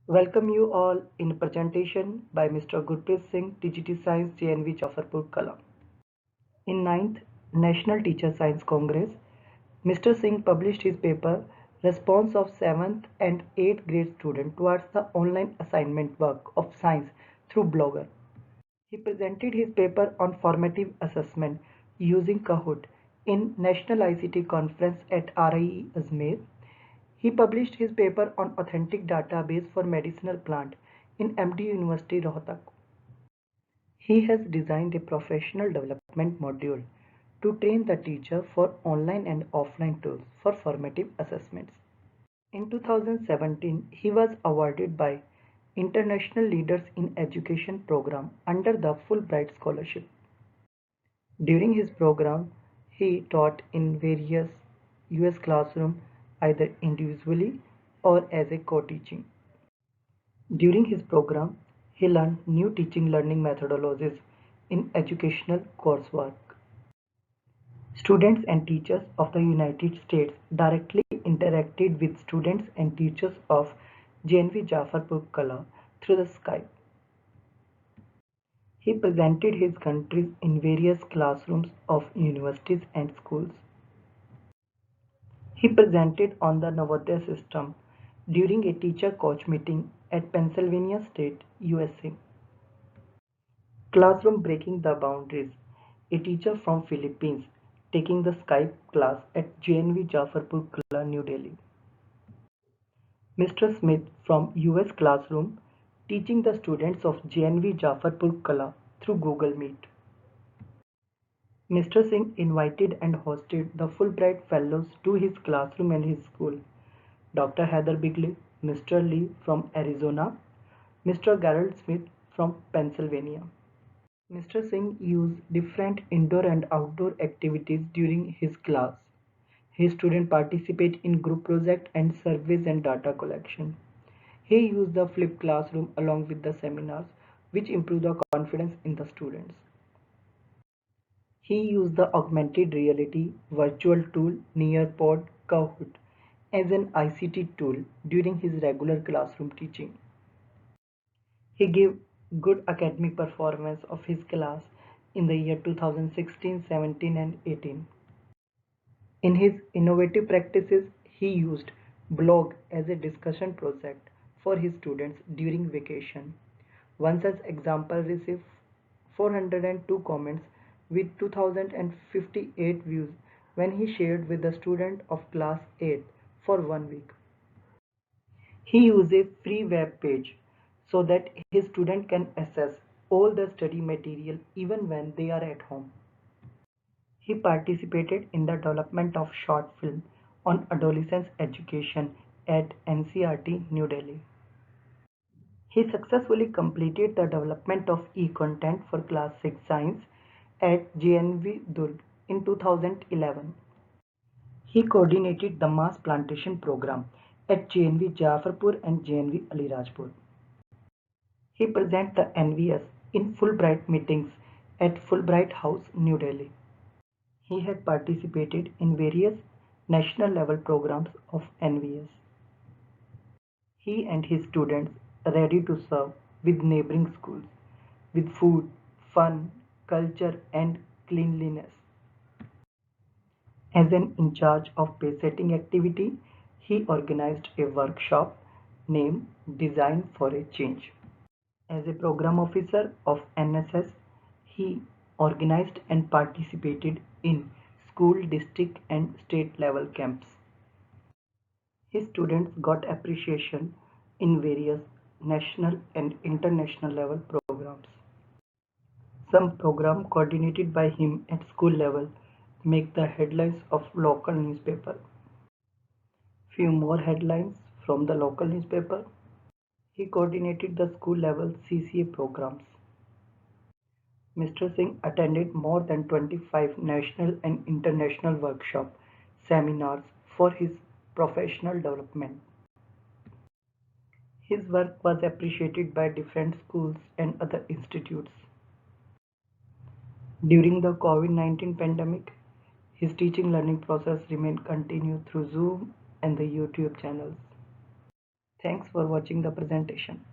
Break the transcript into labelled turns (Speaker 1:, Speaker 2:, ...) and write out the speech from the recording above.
Speaker 1: Welcome you all in a presentation by Mr. Gurpreet Singh, TGT Science, JNV Jafarpur Kala. In ninth National Teacher Science Congress, Mr. Singh published his paper Response of 7th and 8th grade students towards the online assignment work of science through Blogger. He presented his paper on formative assessment using Kahoot in National ICT Conference at RIE Ajmer. He published his paper on authentic database for medicinal plant in MD University Rohtak. He has designed a professional development module to train the teacher for online and offline tools for formative assessments. In 2017, he was awarded by International Leaders in Education program under the Fulbright Scholarship. During his program, he taught in various US classrooms either individually or as a co-teaching. During his program, he learned new teaching learning methodologies in educational coursework. Students and teachers of the United States directly interacted with students and teachers of JNV Jafarpur Kala through the Skype. He presented his countries in various classrooms of universities and schools. He presented on the Navodaya system during a teacher coach meeting at Pennsylvania State, USA. Classroom Breaking the Boundaries: A teacher from Philippines taking the Skype class at JNV Jafarpur Kala, New Delhi. Mr. Smith from US classroom teaching the students of JNV Jafarpur Kala through Google Meet. Mr. Singh invited and hosted the Fulbright Fellows to his classroom and his school. Dr. Heather Bigley, Mr. Lee from Arizona, Mr. Gerald Smith from Pennsylvania. Mr. Singh used different indoor and outdoor activities during his class. His students participate in group projects and surveys and data collection. He used the flipped classroom along with the seminars, which improve the confidence in the students. He used the augmented reality virtual tool Nearpod Kahoot as an ICT tool during his regular classroom teaching. He gave good academic performance of his class in the year 2016, 17 and 18. In his innovative practices, he used blog as a discussion project for his students during vacation. One such example received 402 comments with 2058 views when he shared with the student of class 8 for 1 week. He used a free web page so that his student can access all the study material even when they are at home. He participated in the development of short film on adolescence education at NCRT, New Delhi. He successfully completed the development of e-content for Class 6 Science at JNV Durg in 2011. He coordinated the mass plantation program at JNV Jafarpur and JNV Alirajpur. He presented the NVS in Fulbright meetings at Fulbright House, New Delhi. He had participated in various national level programs of NVS. He and his students ready to serve with neighboring schools with food, fun, culture and cleanliness. As an in charge of pace setting activity, he organized a workshop named Design for a Change. As a program officer of NSS, he organized and participated in school, district and state level camps. His students got appreciation in various national and international level programs. Some program coordinated by him at school level make the headlines of local newspaper. Few more headlines from the local newspaper. He coordinated the school level CCA programs. Mr. Singh attended more than 25 national and international workshop seminars for his professional development. His work was appreciated by different schools and other institutes. During the COVID-19 pandemic, his teaching learning process remained continued through Zoom and the YouTube channels. Thanks for watching the presentation.